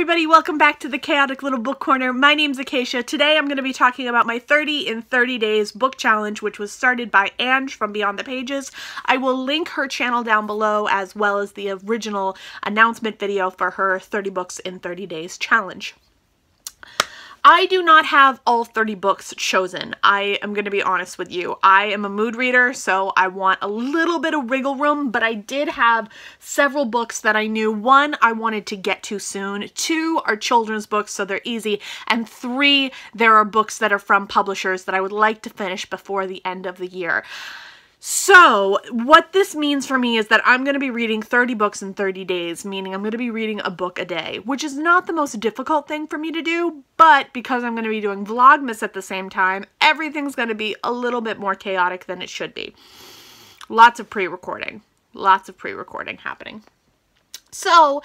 everybody, welcome back to the Chaotic Little Book Corner. My name's Acacia. Today I'm going to be talking about my 30 in 30 days book challenge, which was started by Ange from Beyond the Pages. I will link her channel down below as well as the original announcement video for her 30 books in 30 days challenge. I do not have all 30 books chosen. I am going to be honest with you. I am a mood reader, so I want a little bit of wiggle room, but I did have several books that I knew, one, I wanted to get to soon, two are children's books, so they're easy, and three, there are books that are from publishers that I would like to finish before the end of the year. So, what this means for me is that I'm going to be reading 30 books in 30 days, meaning I'm going to be reading a book a day, which is not the most difficult thing for me to do, but because I'm going to be doing Vlogmas at the same time, everything's going to be a little bit more chaotic than it should be. Lots of pre-recording happening. So,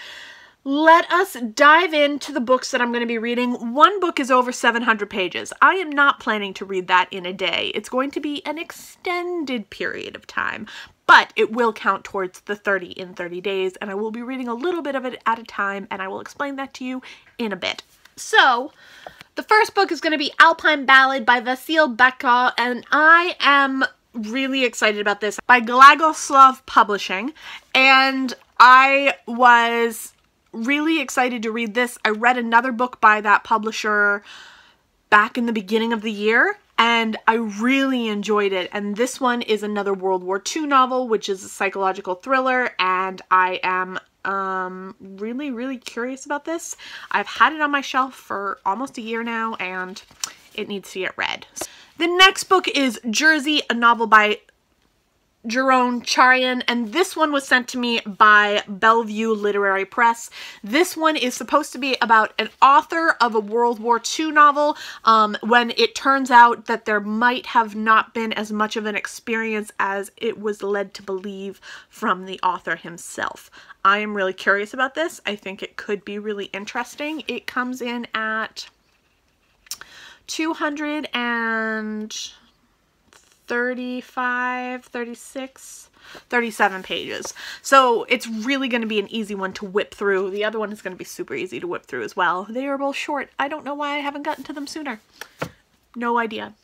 let us dive into the books that I'm going to be reading. One book is over 700 pages. I am not planning to read that in a day. It's going to be an extended period of time, but it will count towards the 30 in 30 days, and I will be reading a little bit of it at a time, and I will explain that to you in a bit. So, the first book is going to be Alpine Ballad by Vasil Beka, and I am really excited about this, by Glagoslov Publishing, and I was really excited to read this. I read another book by that publisher back in the beginning of the year, and I really enjoyed it. And this one is another World War II novel, which is a psychological thriller, and I am really curious about this. I've had it on my shelf for almost a year now, and it needs to get read. The next book is Jersey, a novel by Jeroen Charian, and this one was sent to me by Bellevue Literary Press. This one is supposed to be about an author of a World War II novel when it turns out that there might have not been as much of an experience as it was led to believe from the author himself. I am really curious about this. I think it could be really interesting. It comes in at 37 pages. So it's really going to be an easy one to whip through. The other one is going to be super easy to whip through as well. They are both short. I don't know why I haven't gotten to them sooner. No idea.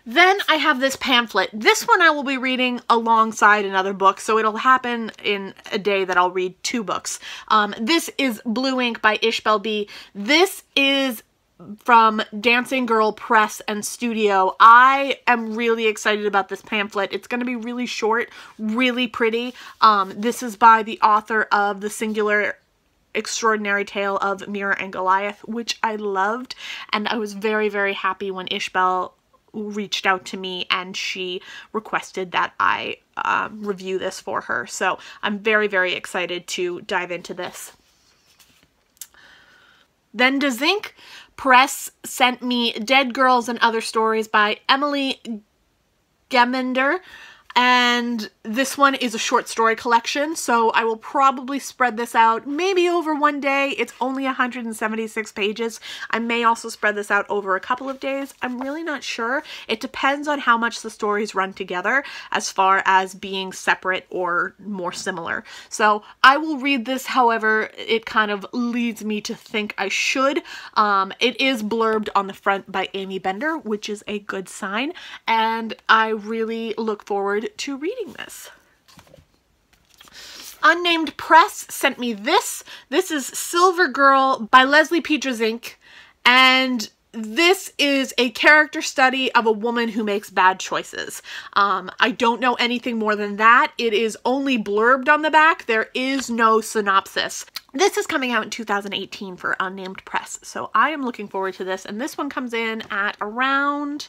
Then I have this pamphlet. This one I will be reading alongside another book, so it'll happen in a day that I'll read two books. This is Blue Ink by Ishbel B. This is from Dancing Girl Press and Studio. I am really excited about this pamphlet. It's going to be really short, really pretty. This is by the author of The Singular Extraordinary Tale of Mira and Goliath, which I loved, and I was very happy when Ishbel reached out to me and she requested that I review this for her. So I'm very excited to dive into this. Then Zinc Press sent me Dead Girls and Other Stories by Emily Gemender, and this one is a short story collection, so I will probably spread this out maybe over one day. It's only 176 pages. I may also spread this out over a couple of days. I'm really not sure. It depends on how much the stories run together as far as being separate or more similar. So I will read this however it kind of leads me to think I should. It is blurbed on the front by Amy Bender, which is a good sign, and I really look forward to reading this. Unnamed Press sent me this. This is Silver Girl by Leslie Pietrzynski, and this is a character study of a woman who makes bad choices. I don't know anything more than that. It is only blurbed on the back. There is no synopsis. This is coming out in 2018 for Unnamed Press, so I am looking forward to this, and this one comes in at around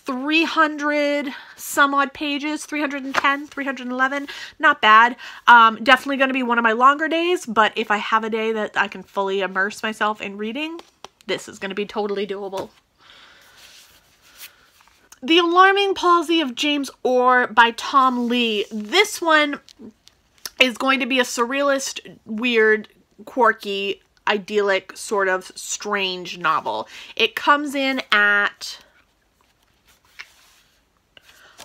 300 some odd pages, 310, 311, not bad. Definitely going to be one of my longer days, but if I have a day that I can fully immerse myself in reading, this is going to be totally doable. The Alarming Palsy of James Orr by Tom Lee. This one is going to be a surrealist, weird, quirky, idyllic, sort of strange novel. It comes in at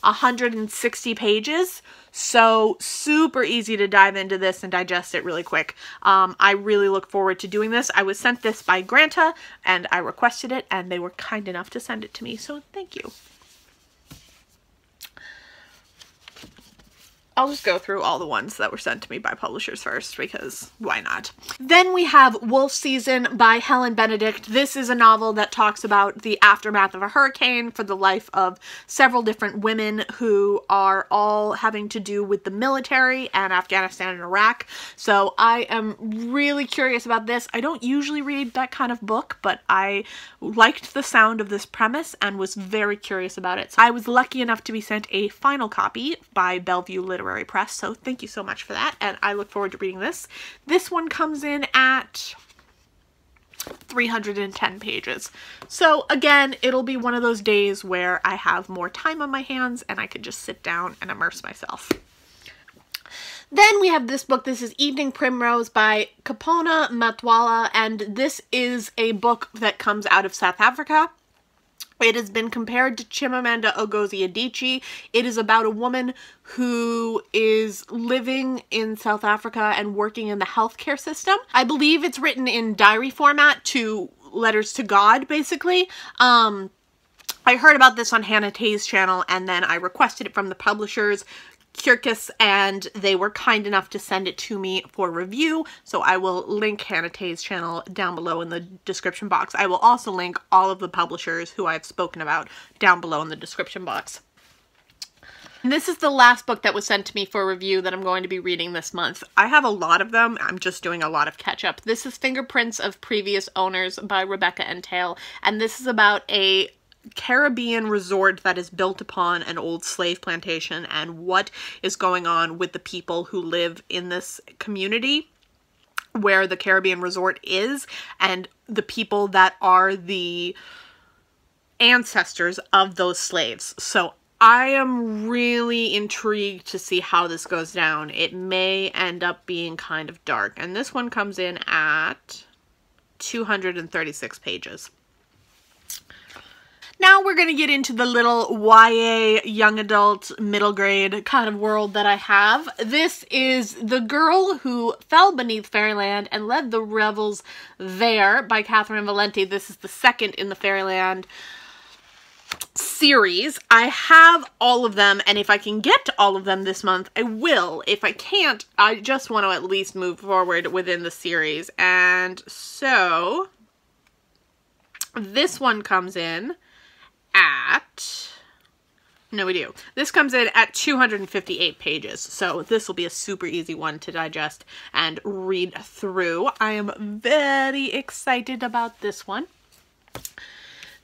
160 pages, So super easy to dive into this and digest it really quick. I really look forward to doing this. I was sent this by Granta and I requested it and they were kind enough to send it to me. So thank you. I'll just go through all the ones that were sent to me by publishers first because why not? Then we have Wolf Season by Helen Benedict. This is a novel that talks about the aftermath of a hurricane for the life of several different women who are all having to do with the military and Afghanistan and Iraq. So I am really curious about this. I don't usually read that kind of book, but I liked the sound of this premise and was very curious about it. So I was lucky enough to be sent a final copy by Bellevue Literary Press, so thank you so much for that, and I look forward to reading this. This one comes in at 310 pages. So again, it'll be one of those days where I have more time on my hands and I could just sit down and immerse myself. Then we have this book. This is Evening Primrose by Kapona Matwala, and this is a book that comes out of South Africa. It has been compared to Chimamanda Ngozi Adichie. It is about a woman who is living in South Africa and working in the healthcare system. I believe it's written in diary format to letters to God, basically. I heard about this on Hannah Tay's channel, and then I requested it from the publishers, Kirkus, and they were kind enough to send it to me for review, so I will link Hannah Tay's channel down below in the description box. I will also link all of the publishers who I've spoken about down below in the description box. And this is the last book that was sent to me for review that I'm going to be reading this month. I have a lot of them. I'm just doing a lot of catch-up. This is Fingerprints of Previous Owners by Rebecca Entail, and this is about a Caribbean resort that is built upon an old slave plantation and what is going on with the people who live in this community where the Caribbean resort is and the people that are the ancestors of those slaves. So I am really intrigued to see how this goes down. It may end up being kind of dark, and this one comes in at 236 pages. Now we're going to get into the little YA, young adult, middle grade kind of world that I have. This is The Girl Who Fell Beneath Fairyland and Led the Revels There by Catherine Valenti. This is the second in the Fairyland series. I have all of them, and if I can get to all of them this month, I will. If I can't, I just want to at least move forward within the series. And so this one comes in at, no we do. This comes in at 258 pages, so this will be a super easy one to digest and read through. I am very excited about this one.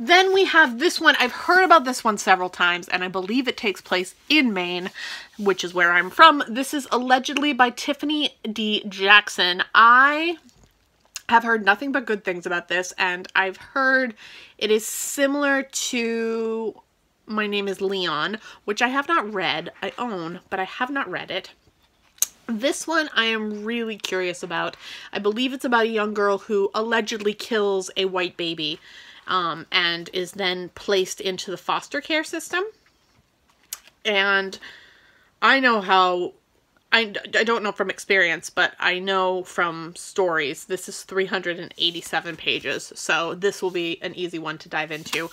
Then we have this one. I've heard about this one several times, and I believe it takes place in Maine, which is where I'm from. This is Allegedly by Tiffany D. Jackson. I have heard nothing but good things about this, and I've heard it is similar to My Name is Leon, which I have not read. I own, but I have not read it. This one I am really curious about. I believe it's about a young girl who allegedly kills a white baby and is then placed into the foster care system. And I know how, I don't know from experience, but I know from stories, this is 387 pages, so this will be an easy one to dive into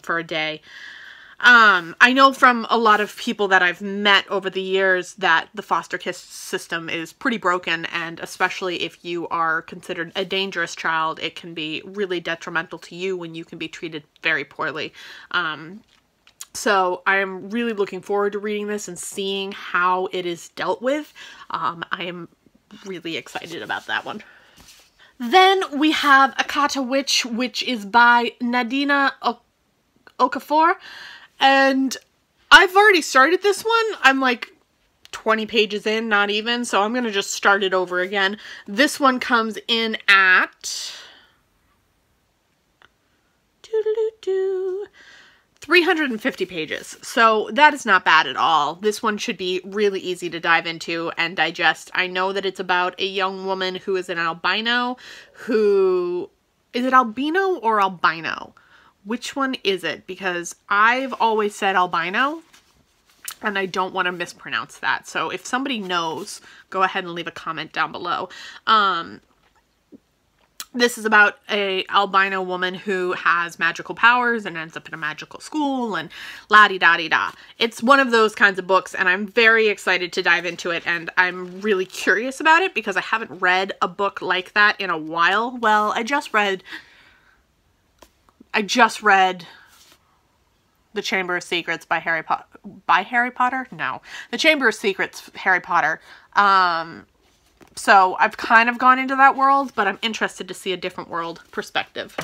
for a day. I know from a lot of people that I've met over the years that the foster care system is pretty broken, and especially if you are considered a dangerous child, it can be really detrimental to you when you can be treated very poorly. So I am really looking forward to reading this and seeing how it is dealt with. I am really excited about that one. Then we have Akata Witch, which is by Nadina Okafor. And I've already started this one. I'm like 20 pages in, not even. So I'm going to just start it over again. This one comes in at 350 pages. So that is not bad at all. This one should be really easy to dive into and digest. I know that it's about a young woman who is an albino who... Is it albino or albino? Which one is it? Because I've always said albino. and I don't want to mispronounce that. So if somebody knows, go ahead and leave a comment down below. This is about a albino woman who has magical powers and ends up in a magical school and la-di-da-di-da. It's one of those kinds of books, and I'm very excited to dive into it, and I'm really curious about it because I haven't read a book like that in a while. Well, I just read The Chamber of Secrets by Harry Potter? No. The Chamber of Secrets, Harry Potter. So I've kind of gone into that world, but I'm interested to see a different world perspective.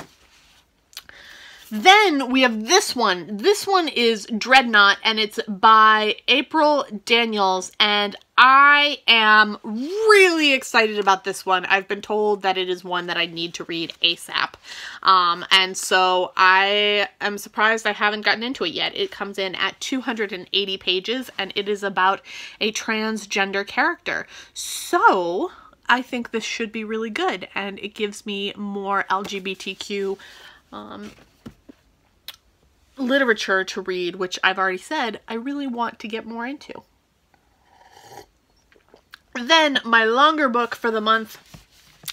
Then we have this one. This one is Dreadnought, and it's by April Daniels, and I am really excited about this one. I've been told that it is one that I need to read ASAP. And so I am surprised I haven't gotten into it yet. It comes in at 280 pages, and it is about a transgender character. So I think this should be really good, and it gives me more LGBTQ literature to read, which I've already said I really want to get more into. Then my longer book for the month,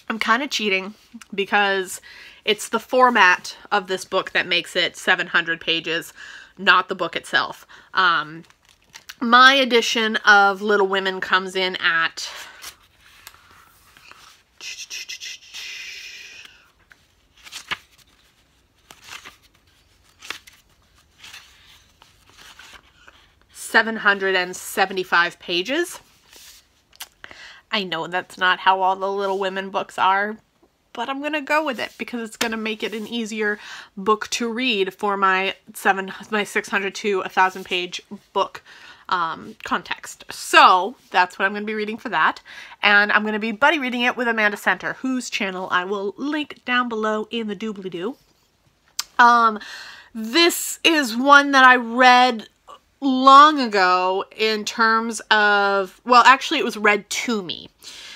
I'm kind of cheating because it's the format of this book that makes it 700 pages, not the book itself. My edition of Little Women comes in at 775 pages. I know that's not how all the Little Women books are, but I'm going to go with it because it's going to make it an easier book to read for my 600 to 1,000 page book context. So that's what I'm going to be reading for that. And I'm going to be buddy reading it with Amanda Center, whose channel I will link down below in the doobly-doo. This is one that I read long ago in terms of, well, actually it was read to me.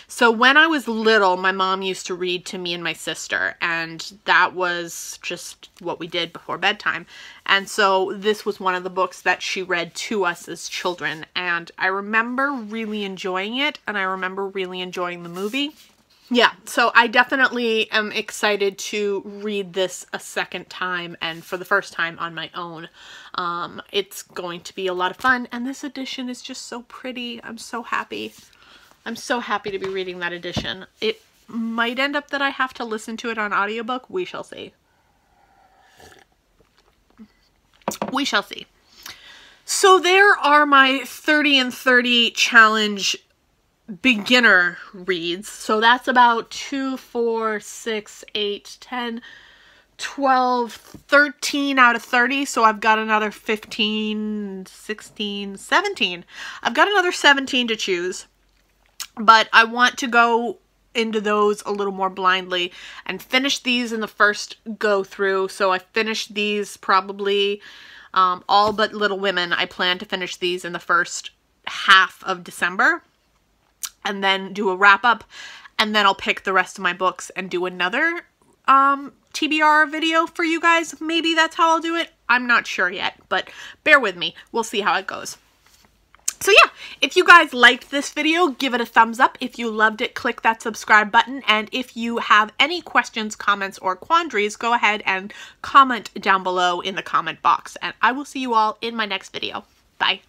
So when I was little, my mom used to read to me and my sister, and that was just what we did before bedtime. And so this was one of the books that she read to us as children, and I remember really enjoying it, and I remember really enjoying the movie. Yeah, so I definitely am excited to read this a second time and for the first time on my own. It's going to be a lot of fun, and this edition is just so pretty. I'm so happy. I'm so happy to be reading that edition. It might end up that I have to listen to it on audiobook. We shall see. We shall see. So there are my 30 and 30 challenge beginner reads. So that's about 2, 4, 6, 8, 10, 12, 13 out of 30. So I've got another 15, 16, 17. I've got another 17 to choose, but I want to go into those a little more blindly and finish these in the first go through. So I finished these probably all but Little Women. I plan to finish these in the first half of December, and then do a wrap up, and then I'll pick the rest of my books and do another TBR video for you guys. Maybe that's how I'll do it. I'm not sure yet, but bear with me. We'll see how it goes. So yeah, if you guys liked this video, give it a thumbs up. If you loved it, click that subscribe button. And if you have any questions, comments, or quandaries, go ahead and comment down below in the comment box. And I will see you all in my next video. Bye.